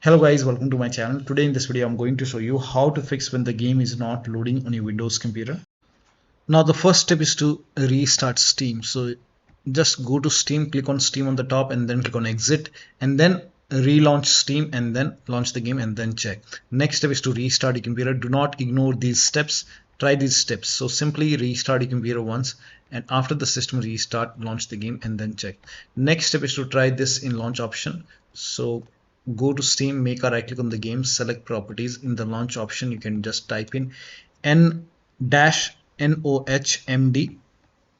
Hello guys, welcome to my channel. Today in this video I'm going to show you how to fix when the game is not loading on your Windows computer. Now the first step is to restart Steam. So just go to Steam, click on Steam on the top and then click on exit and then relaunch Steam and then launch the game and then check. Next step is to restart your computer. Do not ignore these steps. Try these steps. So simply restart your computer once and after the system restart, launch the game and then check. Next step is to try this in launch option. So go to Steam, make a right click on the game, select properties. In the launch option you can just type in nohmd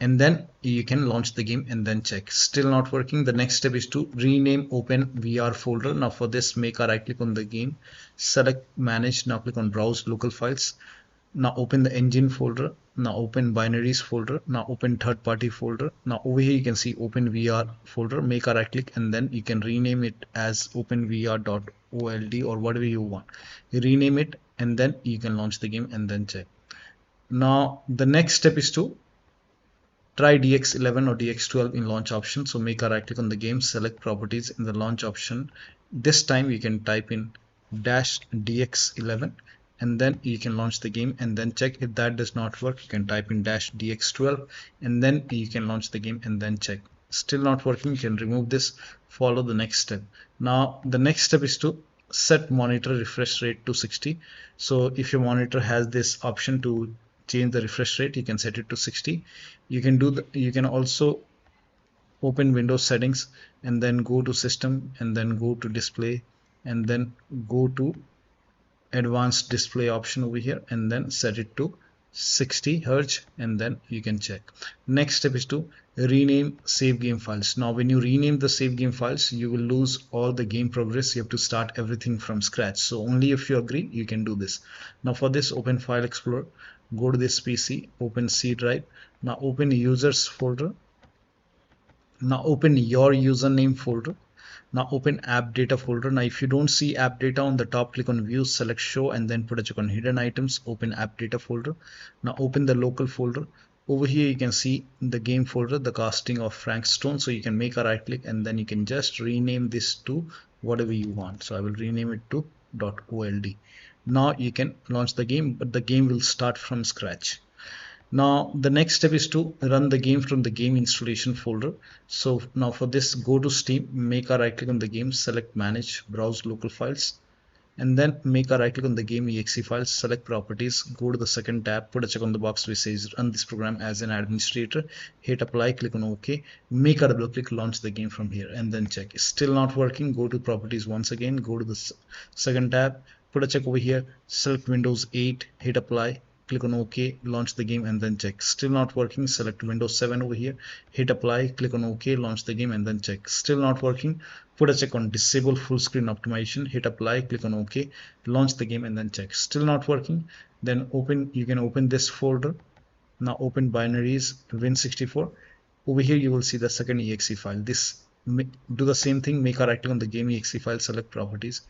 and then you can launch the game and then check. Still not working. The next step is to rename OpenVR folder. Now for this, make a right click on the game, select manage, now click on browse local files. Now open the engine folder, now open binaries folder, now open third party folder. Now over here you can see OpenVR folder, make a right click and then you can rename it as openvr.old or whatever you want. You rename it and then you can launch the game and then check. Now the next step is to try DX11 or DX12 in launch option. So make a right click on the game, select properties. In the launch option, this time you can type in -DX11 and then you can launch the game and then check. If that does not work, you can type in -DX12 and then you can launch the game and then check. Still not working, you can remove this, follow the next step. Now the next step is to set monitor refresh rate to 60. So if your monitor has this option to change the refresh rate, you can set it to 60. You can also open Windows settings and then go to system and then go to display and then go to advanced display option over here and then set it to 60 Hz and then you can check. Next step is to rename save game files. Now when you rename the save game files, you will lose all the game progress. You have to start everything from scratch. So only if you agree, you can do this. Now for this, open File Explorer, go to this PC, open C drive. Now open users folder. Now open your username folder. Now open app data folder. Now if you don't see app data on the top, click on view, select show and then put a check on hidden items, open app data folder. Now open the local folder. Over here you can see the game folder, the casting of Frank Stone. So you can make a right click and then you can just rename this to whatever you want. So I will rename it to .old. Now you can launch the game, but the game will start from scratch. Now the next step is to run the game from the game installation folder. So now for this, go to Steam, make a right click on the game, select manage, browse local files and then make a right click on the game exe files, select properties, go to the second tab, put a check on the box which says run this program as an administrator, hit apply, click on OK, make a double click, launch the game from here and then check. Still not working, go to properties once again, go to the second tab, put a check over here, select Windows 8, hit apply, click on OK, launch the game and then check. Still not working, select Windows 7 over here, hit apply, click on OK, launch the game and then check. Still not working, put a check on disable full screen optimization, hit apply, click on OK, launch the game and then check. Still not working, then you can open this folder. Now open binaries Win64. Over here you will see the second exe file. Do the same thing, make a right click on the game exe file, select properties,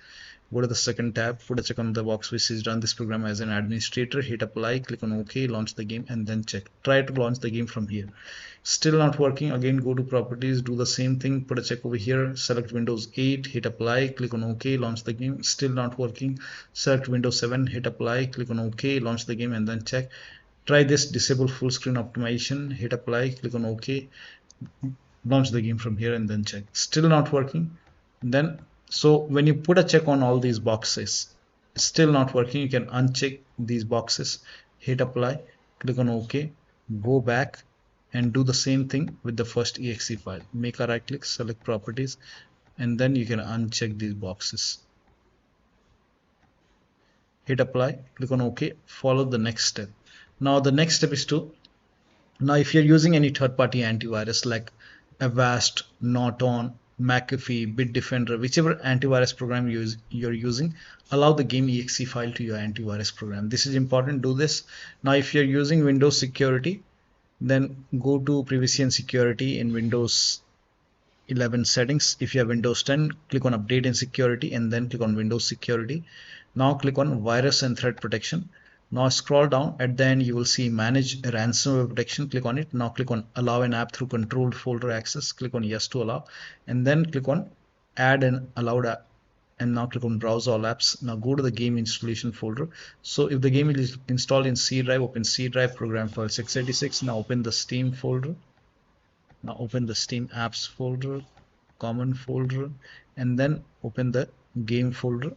go to the second tab, put a check on the box which says run this program as an administrator, hit apply, click on OK, launch the game and then check. Try to launch the game from here. Still not working, again go to properties, do the same thing, put a check over here, select Windows 8, hit apply, click on OK, launch the game. Still not working, select Windows 7, hit apply, click on OK, launch the game and then check. Try this, disable full screen optimization, hit apply, click on OK, launch the game from here and then check. Still not working. Then so when you put a check on all these boxes, still not working, you can uncheck these boxes, hit apply, click on OK, go back and do the same thing with the first exe file. Make a right click, select properties and then you can uncheck these boxes, hit apply, click on OK, follow the next step. Now the next step is to, now if you're using any third-party antivirus like Avast, Norton, McAfee, Bitdefender, whichever antivirus program you're using, allow the game exe file to your antivirus program. This is important, do this. Now if you're using Windows security, then go to privacy and security in Windows 11 settings. If you have Windows 10, click on update and security and then click on Windows security. Now click on virus and threat protection. Now scroll down, at the end you will see manage ransomware protection, click on it. Now click on allow an app through controlled folder access, click on yes to allow and then click on add an allowed and now click on browse all apps. Now go to the game installation folder. So if the game is installed in C drive, open C drive, program file 686. Now open the Steam folder. Now open the Steam apps folder, common folder, and then open the game folder.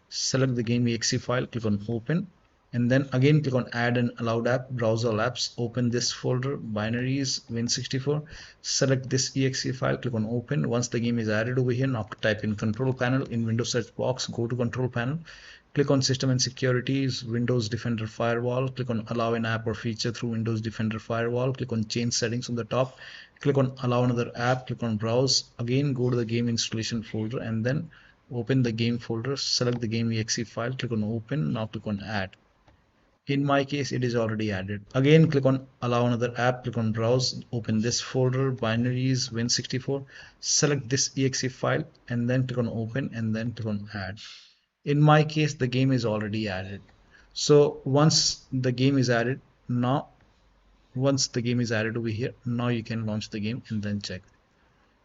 Select the game exe file, click on open, and then again click on add an allowed app, browse all apps, open this folder, binaries, win64, select this exe file, click on open. Once the game is added over here, now type in control panel in Windows search box, go to control panel, click on system and securities, Windows Defender Firewall, click on allow an app or feature through Windows Defender Firewall, click on change settings on the top, click on allow another app, click on browse, again go to the game installation folder and then open the game folder, select the game exe file, click on open, now click on add. In my case it is already added. Again click on allow another app, click on browse, open this folder, binaries, win64, select this exe file and then click on open and then click on add. In my case the game is already added. So once the game is added over here, now you can launch the game and then check.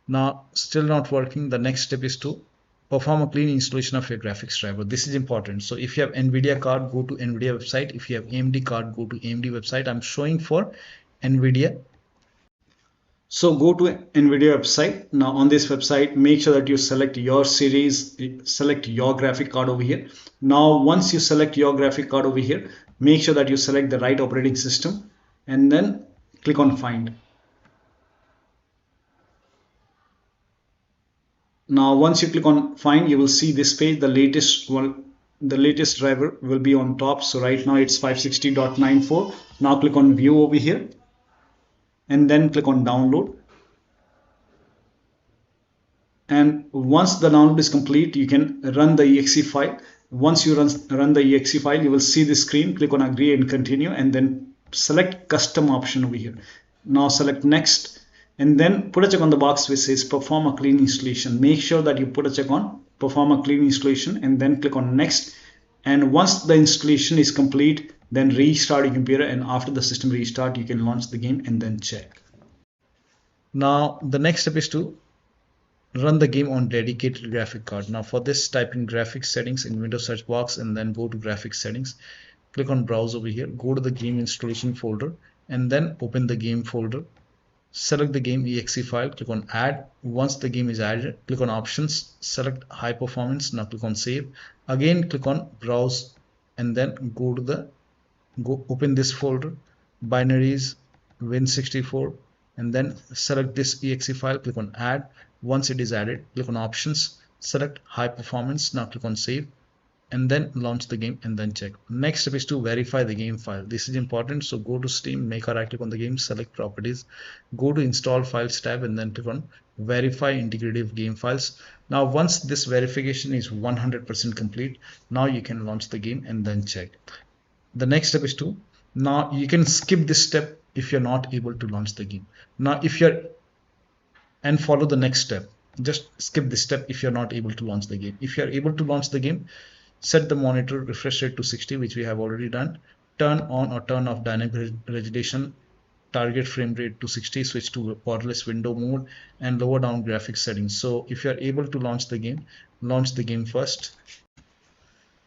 Now still not working. The next step is to perform a clean installation of your graphics driver. This is important. So if you have NVIDIA card, go to NVIDIA website. If you have AMD card, go to AMD website. I'm showing for NVIDIA. So go to NVIDIA website. Now on this website, make sure that you select your series, select your graphic card over here. Now once you select your graphic card over here, make sure that you select the right operating system and then click on find. Now once you click on find, you will see this page. The latest driver will be on top. So right now it's 560.94. Now click on view over here and then click on download. And once the download is complete, you can run the exe file. Once you run the exe file, you will see the screen. Click on agree and continue and then select custom option over here. Now select next and then put a check on the box which says perform a clean installation. Make sure that you put a check on perform a clean installation and then click on next. And once the installation is complete, then restart your computer, and after the system restart, you can launch the game and then check. Now the next step is to run the game on dedicated graphic card. Now for this, type in graphics settings in Windows search box and then go to graphics settings. Click on browse over here, go to the game installation folder and then open the game folder. Select the game exe file, click on add. Once the game is added, click on options, select high performance. Now click on save. Again click on browse and then open this folder, binaries, win64, and then select this exe file, click on add. Once it is added, click on options, select high performance. Now click on save and then launch the game and then check. Next step is to verify the game file. This is important. So go to Steam, make a right click on the game, select properties, go to install files tab and then click on verify integrity of game files. Now once this verification is 100% complete, now you can launch the game and then check. The next step is to, now you can skip this step if you're not able to launch the game. Now and follow the next step. Just skip this step if you're not able to launch the game. If you're able to launch the game, set the monitor refresh rate to 60, which we have already done. Turn on or turn off dynamic resolution, target frame rate to 60, switch to borderless window mode, and lower down graphics settings. So if you're able to launch the game first.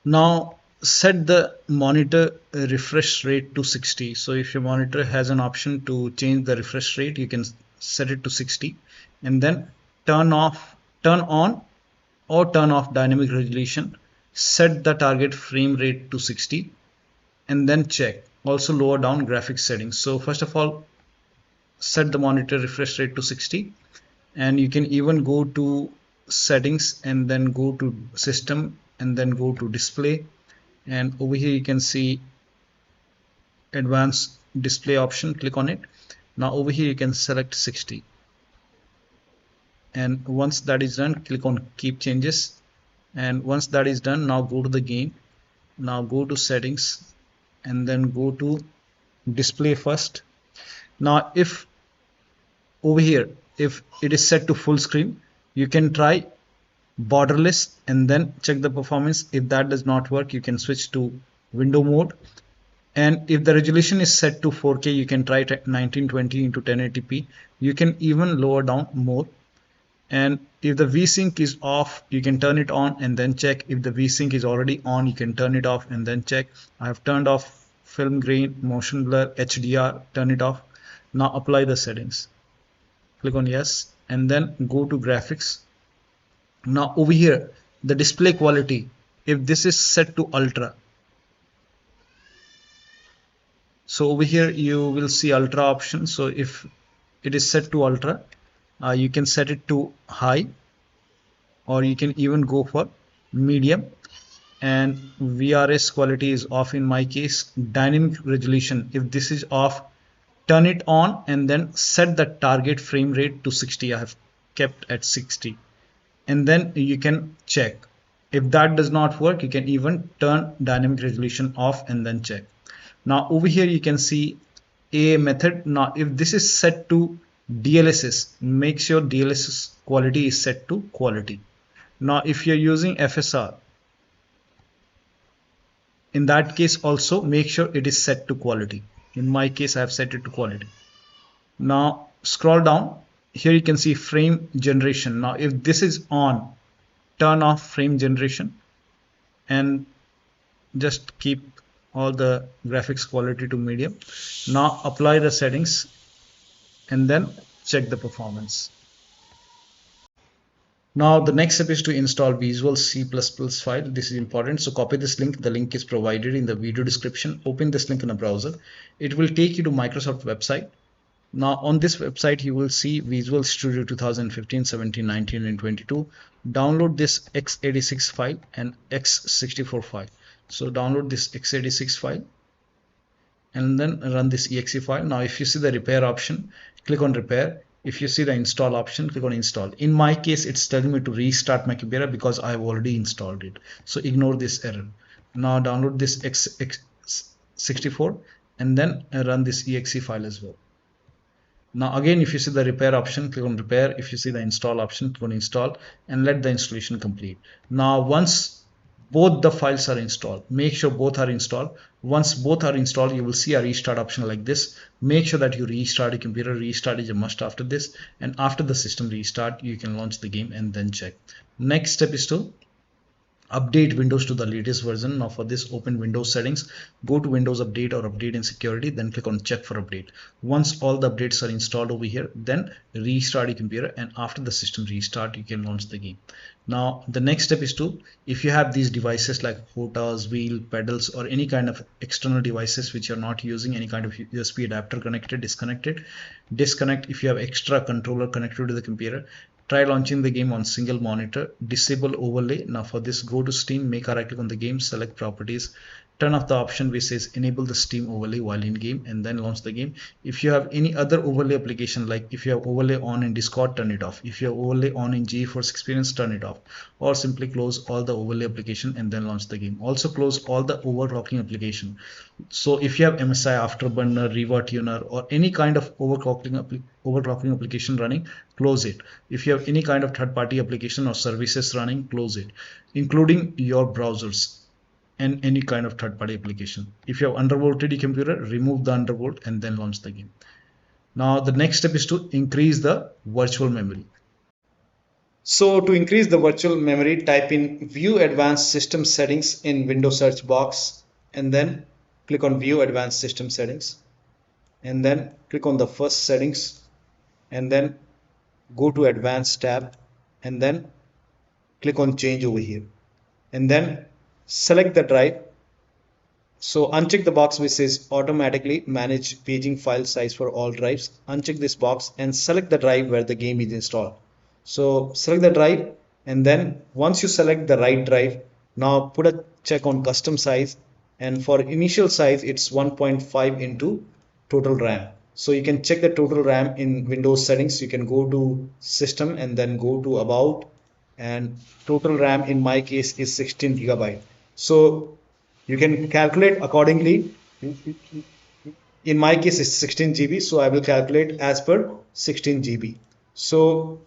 Now set the monitor refresh rate to 60. So if your monitor has an option to change the refresh rate, you can set it to 60 and then turn on or turn off dynamic resolution. Set the target frame rate to 60 and then check. Also lower down graphics settings. So first of all, set the monitor refresh rate to 60, and you can even go to settings and then go to system and then go to display, and over here you can see advanced display option. Click on it. Now over here you can select 60, and once that is done, click on keep changes. And once that is done, now go to the game, now go to settings and then go to display first. Now if over here, if it is set to full screen, you can try borderless and then check the performance. If that does not work, you can switch to window mode. And if the resolution is set to 4K, you can try 1920 into 1080p. You can even lower down more. And if the VSync is off, you can turn it on and then check. If the VSync is already on, you can turn it off and then check. I have turned off film grain, motion blur, HDR, turn it off. Now apply the settings. Click on yes and then go to graphics. Now over here, the display quality, if this is set to ultra, so over here you will see ultra option. So if it is set to ultra, you can set it to high, or you can even go for medium. And VRS quality is off in my case. Dynamic resolution, if this is off, turn it on and then set the target frame rate to 60. I have kept at 60, and then you can check. If that does not work, you can even turn dynamic resolution off and then check. Now over here you can see a method. Now if this is set to DLSS, make sure DLSS quality is set to quality. Now if you're using FSR, in that case also make sure it is set to quality. In my case I have set it to quality. Now scroll down, here you can see frame generation. Now if this is on, turn off frame generation and just keep all the graphics quality to medium. Now apply the settings and then check the performance. Now the next step is to install Visual C++ file. This is important. So copy this link. The link is provided in the video description. Open this link in a browser. It will take you to Microsoft website. Now on this website you will see Visual Studio 2015, 17, 19 and 22. Download this x86 file and x64 file. So download this x86 file and then run this exe file. Now if you see the repair option, click on repair. If you see the install option, click on install. In my case it's telling me to restart McAfee because I have already installed it, so ignore this error. Now download this x64 and then run this exe file as well. Now again, if you see the repair option, click on repair. If you see the install option, click on install and let the installation complete. Now once both the files are installed, make sure both are installed. Once both are installed, you will see a restart option like this. Make sure that you restart your computer. Restart is a must after this, and after the system restart you can launch the game and then check. Next step is to update Windows to the latest version. Now for this, open Windows settings, go to Windows Update or Update and Security, then click on check for update. Once all the updates are installed over here, then restart your computer, and after the system restart you can launch the game. Now the next step is to, if you have these devices like hotas, wheel, pedals or any kind of external devices which are not using any kind of USB adapter connected, disconnect. If you have extra controller connected to the computer, try launching the game on single monitor. Disable overlay. Now for this, go to Steam, make a right click on the game, select properties, turn off the option which says enable the Steam overlay while in game, and then launch the game. If you have any other overlay application, like if you have overlay on in Discord, turn it off. If you have overlay on in GeForce Experience, turn it off, or simply close all the overlay application and then launch the game. Also close all the overclocking application. So if you have MSI, Afterburner, Riva Tuner or any kind of overclocking application running, close it. If you have any kind of third-party application or services running, close it, including your browsers and any kind of third-party application. If you have undervolted your computer, remove the undervolt and then launch the game. Now the next step is to increase the virtual memory. So to increase the virtual memory, type in View Advanced System Settings in Windows search box and then click on View Advanced System Settings and then click on the first settings and then go to Advanced tab and then click on Change over here and then select the drive. So uncheck the box which says automatically manage paging file size for all drives. Uncheck this box and select the drive where the game is installed. So select the drive, and then once you select the right drive, now put a check on custom size, and for initial size it's 1.5 into total RAM. So you can check the total RAM in Windows settings. You can go to system and then go to about, and total RAM in my case is 16 GB. So you can calculate accordingly. In my case it's 16 GB, so I will calculate as per 16 GB. So,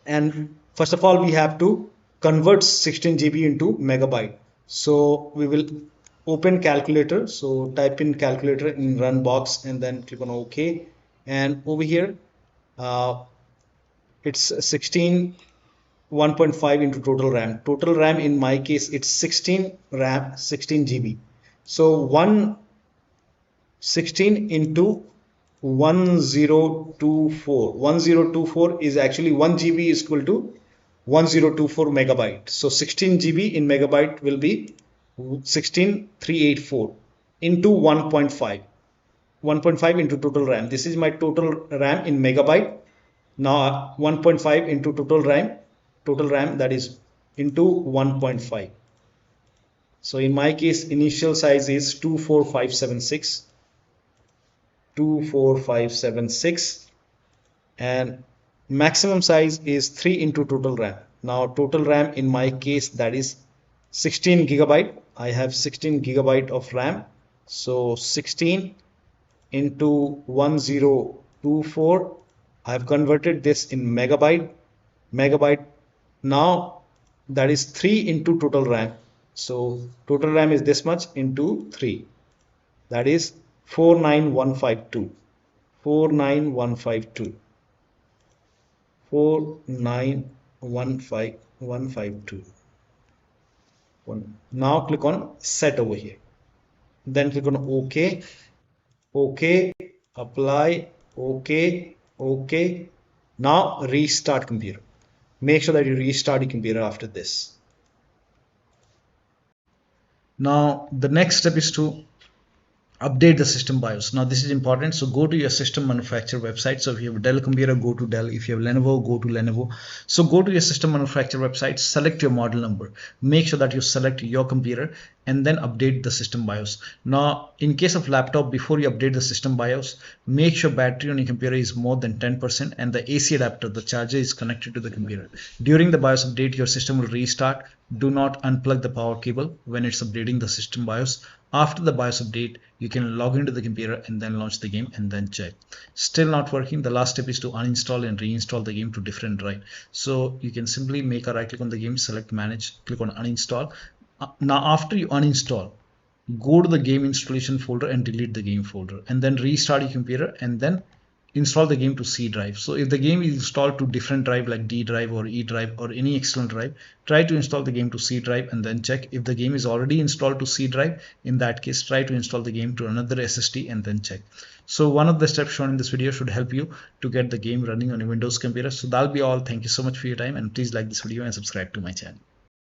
and first of all we have to convert 16 GB into megabyte. So we will open calculator. So type in calculator in run box and then click on OK. And over here it's 16 1.5 into total RAM. Total RAM in my case it's 16 RAM 16 GB. So 116 into 1024 is actually 1 GB is equal to 1024 megabyte. So 16 GB in megabyte will be 16384 into 1.5. 1.5 into total RAM. This is my total RAM in megabyte. Now 1.5 into total RAM that is into 1.5. So in my case, initial size is 24576 and maximum size is 3 into total RAM. Now total RAM in my case that is 16 gigabyte. I have 16 gigabyte of RAM. So 16 into 1024. I have converted this in megabyte. Now that is 3 into total RAM. So total RAM is this much into 3. That is 49152. 49152. 4915152. Now click on set over here. Then click on OK. OK. Apply. OK. OK. Now restart computer. Make sure that you restart your computer after this. Now the next step is to update the system BIOS. Now this is important, so go to your system manufacturer website. So if you have a Dell computer, go to Dell. If you have Lenovo, go to Lenovo. So go to your system manufacturer website, select your model number, make sure that you select your computer and then update the system BIOS. Now in case of laptop, before you update the system BIOS, make sure battery on your computer is more than 10% and the AC adapter, the charger, is connected to the computer. During the BIOS update, your system will restart. Do not unplug the power cable when it's updating the system BIOS. After the BIOS update, you can log into the computer and then launch the game and then check. Still not working. The last step is to uninstall and reinstall the game to different drive. So you can simply make a right click on the game, select manage, click on uninstall. Now after you uninstall, go to the game installation folder and delete the game folder and then restart your computer and then install the game to C drive. So if the game is installed to different drive like D drive or E drive or any external drive, try to install the game to C drive and then check. If the game is already installed to C drive, in that case try to install the game to another SSD and then check. So one of the steps shown in this video should help you to get the game running on your Windows computer. So that'll be all. Thank you so much for your time and please like this video and subscribe to my channel.